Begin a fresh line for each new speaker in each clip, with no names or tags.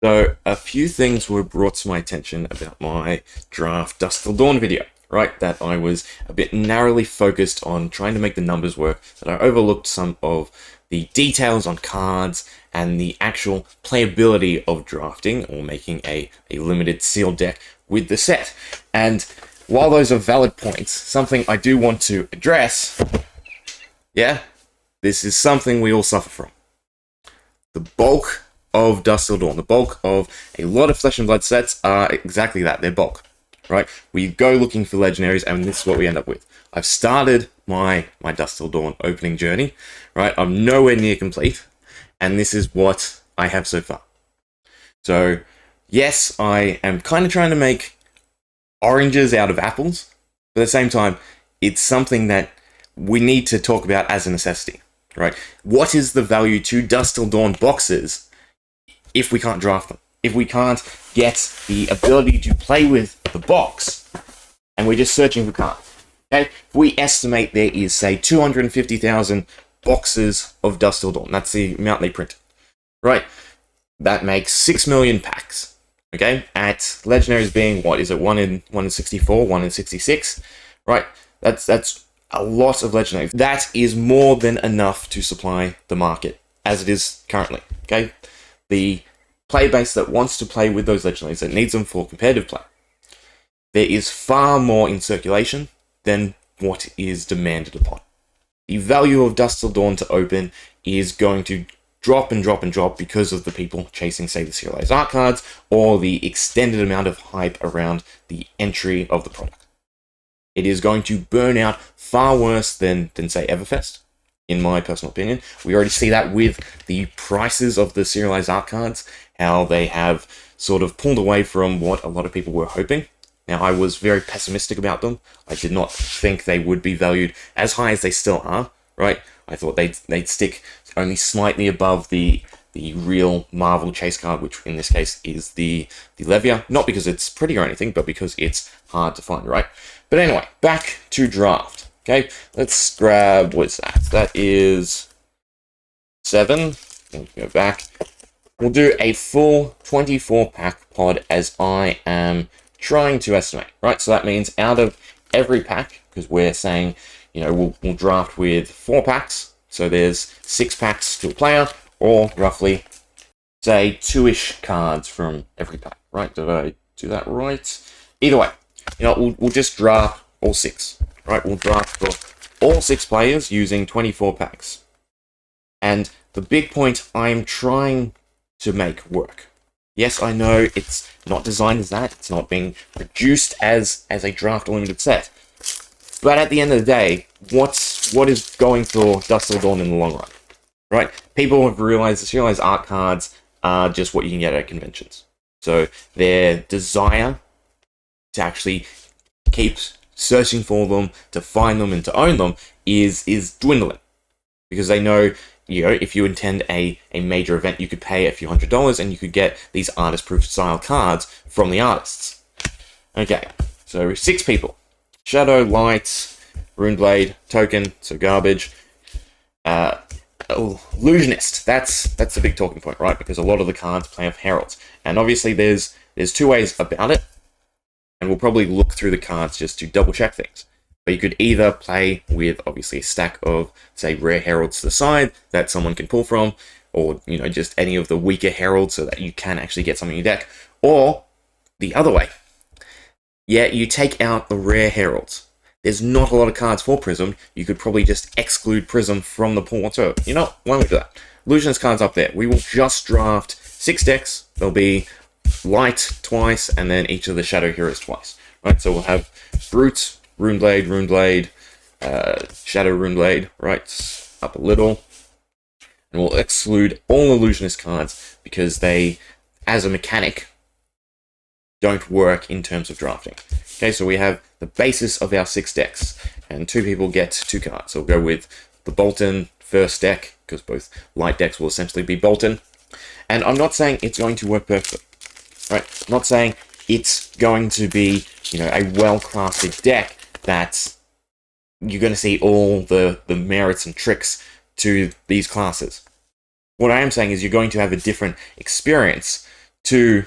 So a few things were brought to my attention about my draft Dusk Till Dawn video, right? That I was a bit narrowly focused on trying to make the numbers work, that I overlooked some of the details on cards and the actual playability of drafting or making a limited sealed deck with the set. And while those are valid points, something I do want to address, this is something we all suffer from. The bulk of Dusk Till Dawn, the bulk of a lot of Flesh and Blood sets are exactly that, they're bulk, right? We go looking for legendaries and this is what we end up with. I've started my Dusk Till Dawn opening journey, right? I'm nowhere near complete, and this is what I have so far. So, yes, I am kind of trying to make oranges out of apples, but at the same time, it's something that we need to talk about as a necessity, right? What is the value to Dusk Till Dawn boxes if we can't draft them? If we can't get the ability to play with the box, and we're just searching for cards. Okay? If we estimate there is, say, 250,000 boxes of Dusk Till Dawn, that's the amount they print, right? That makes 6 million packs, okay? At legendaries being, what is it, 1 in 64, 1 in 66, right? That's a lot of legendaries. That is more than enough to supply the market as it is currently, okay? The player base that wants to play with those legendaries, that needs them for competitive play, there is far more in circulation than what is demanded upon. The value of Dusk Till Dawn to open is going to drop and drop and drop because of the people chasing, say, the serialized art cards or the extended amount of hype around the entry of the product. It is going to burn out far worse than say, Everfest, in my personal opinion. We already see that with the prices of the serialized art cards, how they have sort of pulled away from what a lot of people were hoping. Now, I was very pessimistic about them. I did not think they would be valued as high as they still are, right? I thought they'd stick only slightly above the real Marvel chase card, which in this case is the Levia. Not because it's pretty or anything, but because it's hard to find, right? But anyway, back to draft. Okay, let's grab, what's that? That is 7. We'll go back. We'll do a full 24-pack pod as I am trying to estimate, right? So that means out of every pack, because we're saying, we'll draft with 4 packs. So there's 6 packs to a player, or roughly, say, 2-ish cards from every pack, right? Did I do that right? Either way, we'll just draft all 6. Right, we'll draft for all 6 players using 24 packs. And the big point I'm trying to make work. Yes, I know it's not designed as that. It's not being produced as a draft limited set. But at the end of the day, what is going for Dusk Till Dawn in the long run? Right? People have realized the serialized art cards are just what you can get at conventions. So their desire to actually keep searching for them, to find them, and to own them is dwindling. Because they know, if you attend a major event, you could pay a few $100s and you could get these artist-proof style cards from the artists. Okay, so 6 people. Shadow, Light, Runeblade, Token, so garbage. Illusionist, that's the big talking point, right? Because a lot of the cards play off Heralds. And obviously there's 2 ways about it. And we'll probably look through the cards just to double check things. But you could either play with, obviously, a stack of, say, rare heralds to the side that someone can pull from, or, just any of the weaker heralds so that you can actually get something in your deck. Or, the other way. Yeah, you take out the rare heralds. There's not a lot of cards for Prism. You could probably just exclude Prism from the pool. So, why don't we do that? Illusionist cards up there. We will just draft 6 decks. There'll be Light twice, and then each of the Shadow Heroes twice. Right, so we'll have Brute, Runeblade, Shadow Runeblade, right, up a little. And we'll exclude all Illusionist cards because they, as a mechanic, don't work in terms of drafting. Okay, so we have the basis of our 6 decks, and 2 people get 2 cards. So we'll go with the Bolton first deck, because both light decks will essentially be Bolton. And I'm not saying it's going to work perfectly. Right, I'm not saying it's going to be, a well-crafted deck that you're going to see all the merits and tricks to these classes. What I am saying is you're going to have a different experience to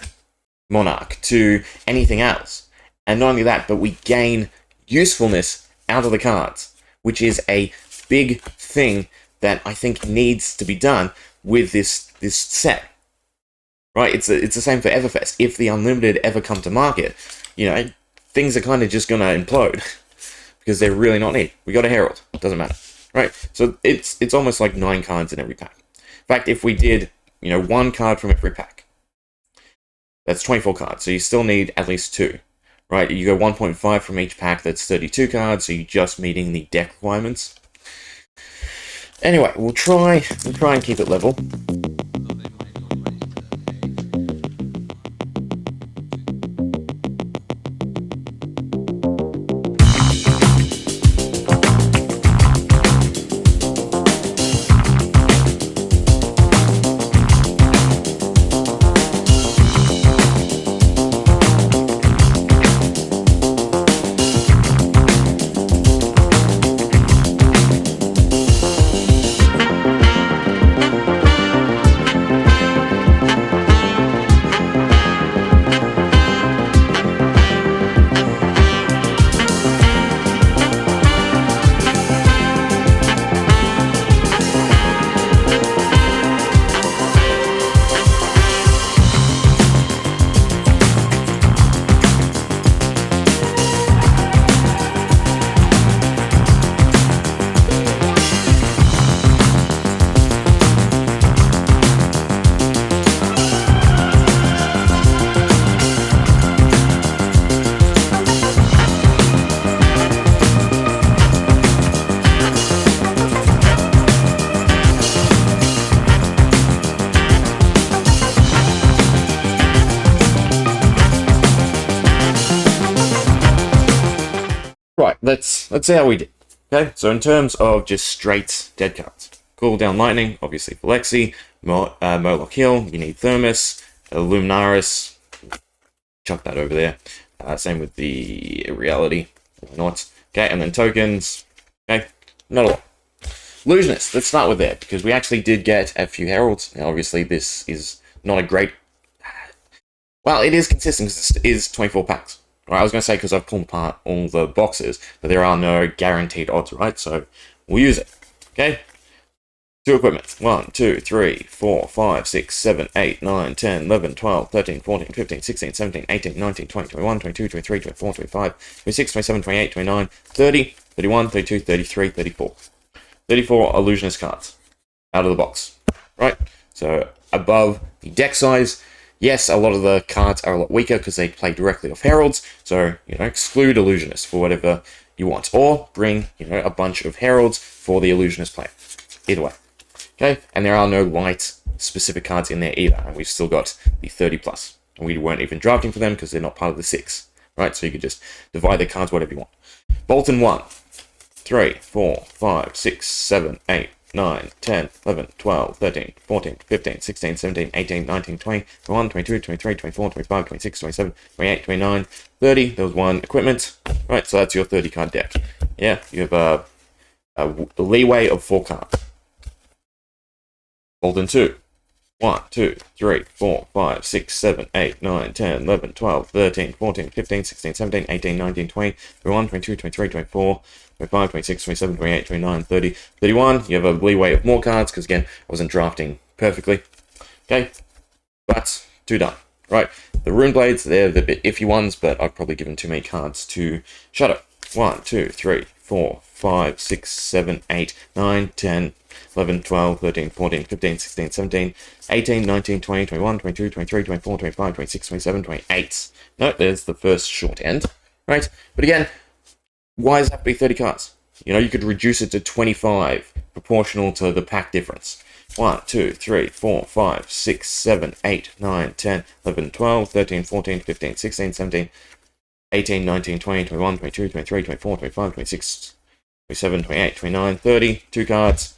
Monarch, to anything else. And not only that, but we gain usefulness out of the cards, which is a big thing that I think needs to be done with this set. Right? It's the same for Everfest. If the Unlimited ever come to market, you know, things are kind of just going to implode because they're really not neat. We got a Herald. Doesn't matter. Right? So it's almost like 9 cards in every pack. In fact, if we did, you know, 1 card from every pack, that's 24 cards. So you still need at least 2. Right? You go 1.5 from each pack, that's 32 cards, so you're just meeting the deck requirements. Anyway, we'll try and keep it level. Right, let's see how we did. Okay, so in terms of just straight dead cards, Cool Down Lightning, obviously for Lexi, Moloch Hill, you need Thermos, Luminaris, chuck that over there. Same with the Reality, not. Okay, and then tokens. Okay, not a lot. Illusionist, let's start with there, because we actually did get a few Heralds. Now, obviously, this is not a great... Well, it is consistent because it is 24 packs. Right, I was going to say because I've pulled apart all the boxes, but there are no guaranteed odds, right? So we'll use it. Okay? 2 equipment. 1, 2, 3, 4, 5, 6, 7, 8, 9, 10, 11, 12, 13, 14, 15, 16, 17, 18, 19, 20, 21, 22, 23, 24, 25, 26, 27, 28, 29, 30, 31, 32, 33, 34. 34 Illusionist cards out of the box. Right? So above the deck size. Yes, a lot of the cards are a lot weaker because they play directly off Heralds, so, you know, exclude Illusionist for whatever you want. Or bring, you know, a bunch of Heralds for the Illusionist player. Either way. Okay? And there are no light specific cards in there either, and we've still got the 30+. And we weren't even drafting for them because they're not part of the 6. Right? So you could just divide the cards whatever you want. Bolton 1, 3, 4, 5, 6, 7, 8, 9, 10, 11, 12, 13, 14, 15, 16, 17, 18, 19, 20, 21, 22, 23, 24, 25, 26, 27, 28, 29, 30. There was 1 equipment. Right, so that's your 30 card deck. Yeah, you have a leeway of 4 cards. Bolton 2. 1, 2, 3, 4, 5, 6, 7, 8, 9, 10, 11, 12, 13, 14, 15, 16, 17, 18, 19, 20, 21, 22, 23, 24, 25, 26, 27, 28, 29, 30, 31. You have a leeway of more cards because, again, I wasn't drafting perfectly. Okay, but 2 done. Right, the Rune Blades, they're the bit iffy ones, but I've probably given too many cards to Shadow. 1, 2, 3, 4, 5, 6, 7, 8, 9, 10, 11, 12, 13, 14, 15, 16, 17, 18, 19, 20, 21, 22, 23, 24, 25, 26, 27, 28. No, there's the first short end, right? But again, why does that have to be 30 cards? You know, you could reduce it to 25, proportional to the pack difference. 1, 2, 3, 4, 5, 6, 7, 8, 9, 10, 11, 12, 13, 14, 15, 16, 17, 18, 19, 20, 21, 22, 23, 24, 25, 26, 27, 28, 29, 30. 2 cards.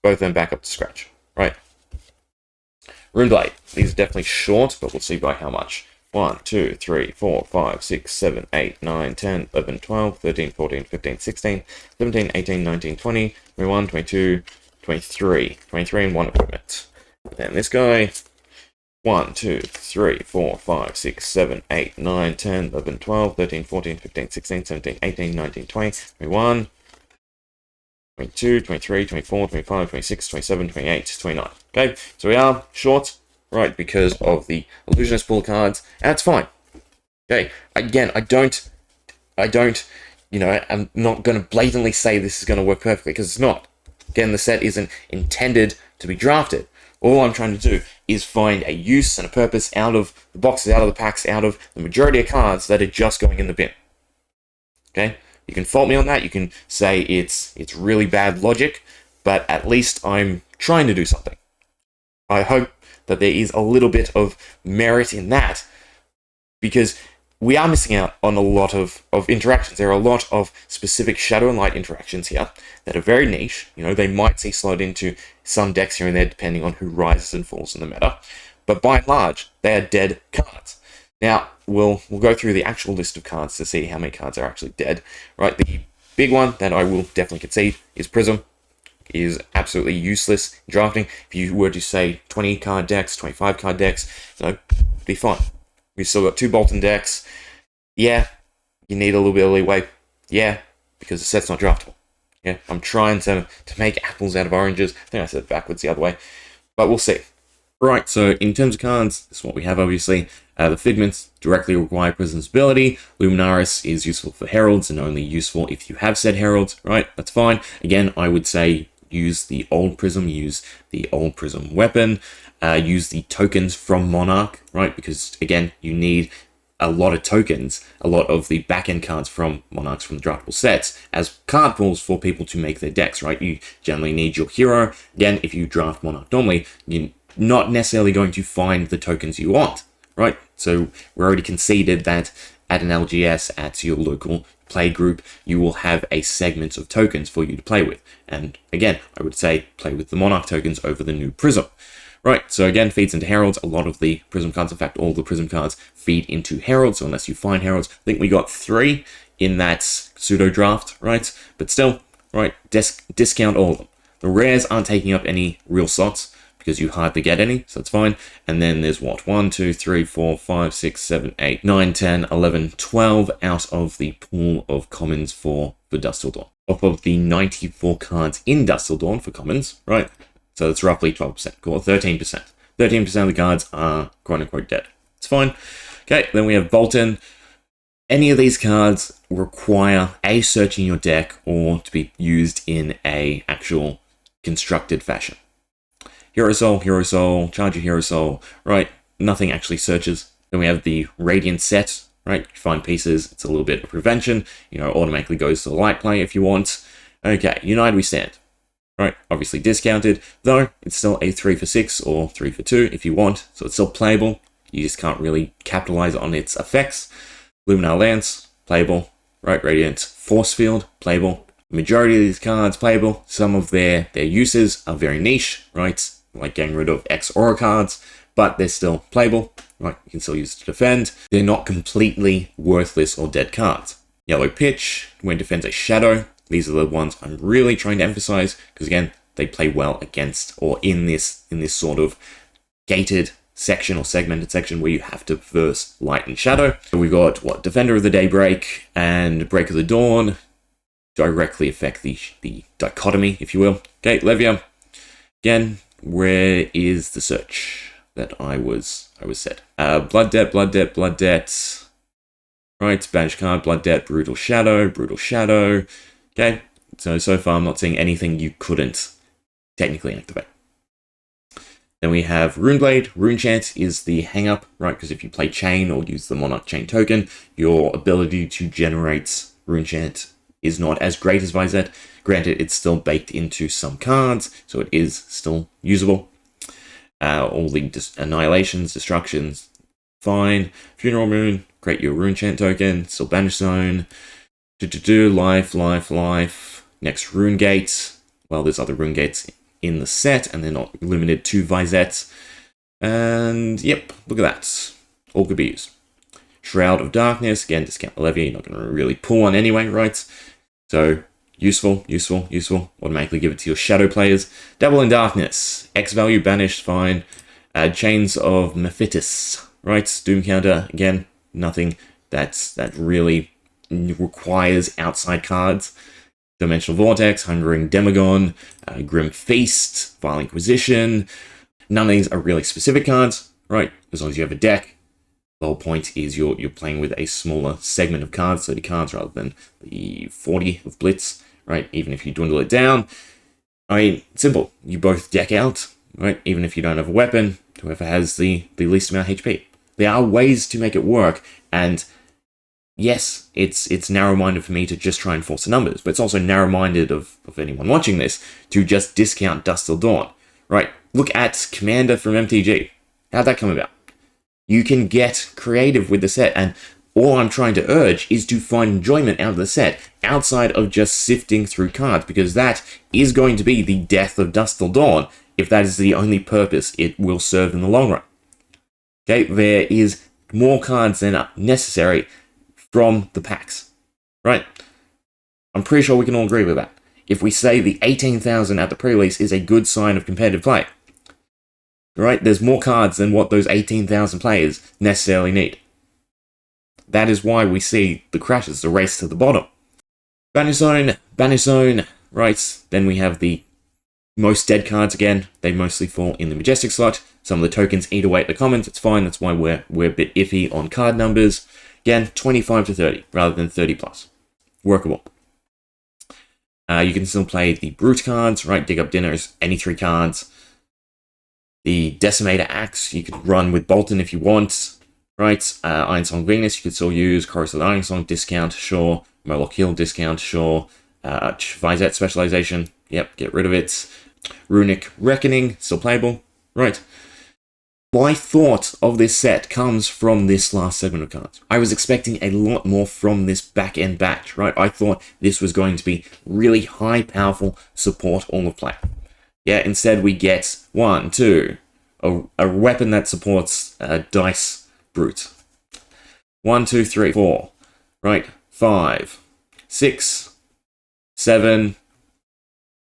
Both of them back up to scratch. Right. Rune Blade. These are definitely short, but we'll see by how much. 1, 2, 3, 4, 5, 6, 7, 8, 9, 10, 11, 12, 13, 14, 15, 16, 17, 18, 19, 20, 21, 22, 23. 23 and 1 equipment. Then this guy, 1, 2, 3, 4, 5, 6, 7, 8, 9, 10, 11, 12, 13, 14, 15, 16, 17, 18, 19, 20, 21, 22, 23, 24, 25, 26, 27, 28, 29. Okay, so we are short, right, because of the illusionist pool cards, and it's fine. Okay, again, I don't, I'm not going to blatantly say this is going to work perfectly, because it's not. Again, the set isn't intended to be drafted. All I'm trying to do is find a use and a purpose out of the boxes, out of the packs, out of the majority of cards that are just going in the bin. Okay? You can fault me on that, you can say it's really bad logic, but at least I'm trying to do something. I hope that there is a little bit of merit in that, because we are missing out on a lot of interactions. There are a lot of specific shadow and light interactions here that are very niche. They might see slot into some decks here and there depending on who rises and falls in the meta. But by and large, they are dead cards. Now, we'll go through the actual list of cards to see how many cards are actually dead. Right, the big one that I will definitely concede is Prism. It is absolutely useless in drafting. If you were to say 20 card decks, 25 card decks, be fine. We've still got 2 Bolton decks. Yeah, you need a little bit of leeway. Yeah, because the set's not draftable. Yeah, I'm trying to make apples out of oranges. I think I said it backwards the other way. But we'll see. Right, so in terms of cards, this is what we have, obviously. The Figments directly require Prism's ability. Luminaris is useful for Heralds and only useful if you have said Heralds. Right, that's fine. Again, I would say use the old Prism, use the old Prism weapon. Use the tokens from Monarch, right? Because, again, you need a lot of tokens, a lot of the back-end cards from Monarchs from the draftable sets as card pools for people to make their decks, right? You generally need your hero. Again, if you draft Monarch normally, you're not necessarily going to find the tokens you want, right? So we already conceded that at an LGS, at your local play group, you will have a segment of tokens for you to play with. And again, I would say play with the Monarch tokens over the new Prism. Right, so again, feeds into Heralds. A lot of the Prism cards, in fact, all the Prism cards feed into Heralds, so unless you find Heralds. I think we got 3 in that pseudo draft, right? But still, right, discount all of them. The rares aren't taking up any real slots because you hardly get any, so that's fine. And then there's what? 1, 2, 3, 4, 5, 6, 7, 8, 9, 10, 11, 12 out of the pool of commons for Dusk Till Dawn. Off of the 94 cards in Dusk Till Dawn for commons, right? So it's roughly 12%, or 13%. 13% of the cards are quote-unquote dead. It's fine. Okay, then we have Bolton. Any of these cards require a search in your deck or to be used in a actual constructed fashion. Hero Soul, charge your Hero Soul, right? Nothing actually searches. Then we have the Radiant set, right? You find pieces, it's a little bit of prevention. Automatically goes to the light play if you want. Okay, United We Stand. Right, obviously discounted, though it's still a 3 for 6 or 3 for 2 if you want, so it's still playable. You just can't really capitalize on its effects. Luminar Lance, playable. Right, Radiant Force Field, playable. Majority of these cards, playable. Some of their uses are very niche, right, like getting rid of X Aura cards, but they're still playable. Right, you can still use it to defend. They're not completely worthless or dead cards. Yellow Pitch, when it defends a shadow. These are the ones I'm really trying to emphasize because, again, they play well against or in this sort of gated section or segmented section where you have to verse light and shadow. So we've got, Defender of the Daybreak and Break of the Dawn directly affect the dichotomy, if you will. Okay, Levia. Again, where is the search that I was said? Blood Debt. Right, Spanish card, Blood Debt, Brutal Shadow. Okay, so far I'm not seeing anything you couldn't technically activate. Then we have Runeblade. Runechant is the hang-up, right? Because if you play Chain or use the Monarch Chain token, your ability to generate Runechant is not as great as Vizet. Granted, it's still baked into some cards, so it is still usable. All the annihilations, destructions, fine. Funeral Moon, create your Runechant token, still Banish Zone. Life. Next, Rune Gate. Well, there's other Rune Gates in the set, and they're not limited to Vizet. And, yep, look at that. All could be used. Shroud of Darkness. Again, discount the levy. You're not going to really pull one anyway, right? So, useful. Automatically give it to your shadow players. Double in Darkness. X value banished, fine. Chains of Mephitis, right? Doom counter, again, nothing that really requires outside cards. Dimensional Vortex, Hungering Demagon, Grim Feast, Vile Inquisition. None of these are really specific cards, right? As long as you have a deck. The whole point is you're playing with a smaller segment of cards, 30 cards rather than the 40 of Blitz, right? Even if you dwindle it down. I mean, simple. You both deck out, right? Even if you don't have a weapon, whoever has the least amount of HP. There are ways to make it work, and yes, it's narrow-minded for me to just try and force the numbers, but it's also narrow-minded of anyone watching this to just discount Dusk Till Dawn, right? Look at Commander from MTG. How'd that come about? You can get creative with the set, and all I'm trying to urge is to find enjoyment out of the set, outside of just sifting through cards, because that is going to be the death of Dusk Till Dawn, if that is the only purpose it will serve in the long run. Okay, there is more cards than are necessary from the packs, right? I'm pretty sure we can all agree with that. If we say the 18,000 at the pre-release is a good sign of competitive play, right? There's more cards than what those 18,000 players necessarily need. That is why we see the crashes, the race to the bottom. Banish Zone, right? Then we have the most dead cards again. They mostly fall in the Majestic slot. Some of the tokens eat away at the commons. It's fine. That's why we're a bit iffy on card numbers. Again, 25 to 30 rather than 30 plus. Workable. You can still play the Brute cards, right? Dig Up Dinners, any 3 cards. The Decimator Axe, you could run with Bolton if you want, right? Ironsong Venus, you could still use. Chorus of the Ironsong, discount, sure. Murloc Hill, discount, sure. Vizette Specialization, yep, get rid of it. Runic Reckoning, still playable, right? My thought of this set comes from this last segment of cards. I was expecting a lot more from this back-end batch, right? I thought this was going to be really high, powerful support all of play. Yeah, instead we get 1, 2, a weapon that supports Dice Brute. 1, 2, 3, 4, right? 5, 6, 7,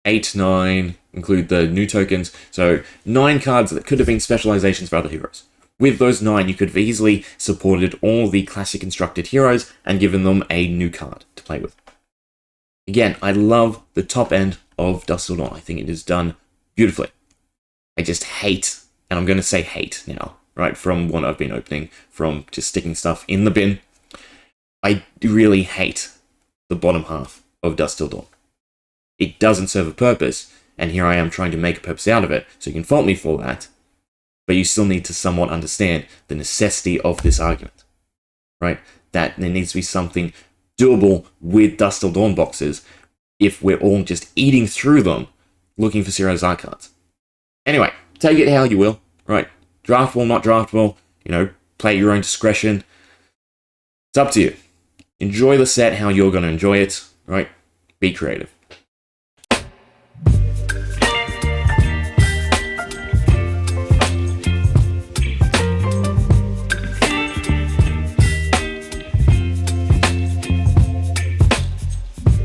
8, 9, include the new tokens. So 9 cards that could have been specializations for other heroes. With those 9, you could have easily supported all the classic constructed heroes and given them a new card to play with. Again, I love the top end of Dusk Till Dawn. I think it is done beautifully. I just hate, and I'm going to say hate now, right, from what I've been opening, from just sticking stuff in the bin. I really hate the bottom half of Dusk Till Dawn. It doesn't serve a purpose, and here I am trying to make a purpose out of it, so you can fault me for that, but you still need to somewhat understand the necessity of this argument, right? That there needs to be something doable with Dusk Till Dawn boxes if we're all just eating through them looking for Zero Zar cards. Anyway, take it how you will, right? Draftable, not draftable, play at your own discretion. It's up to you. Enjoy the set how you're going to enjoy it, right? Be creative.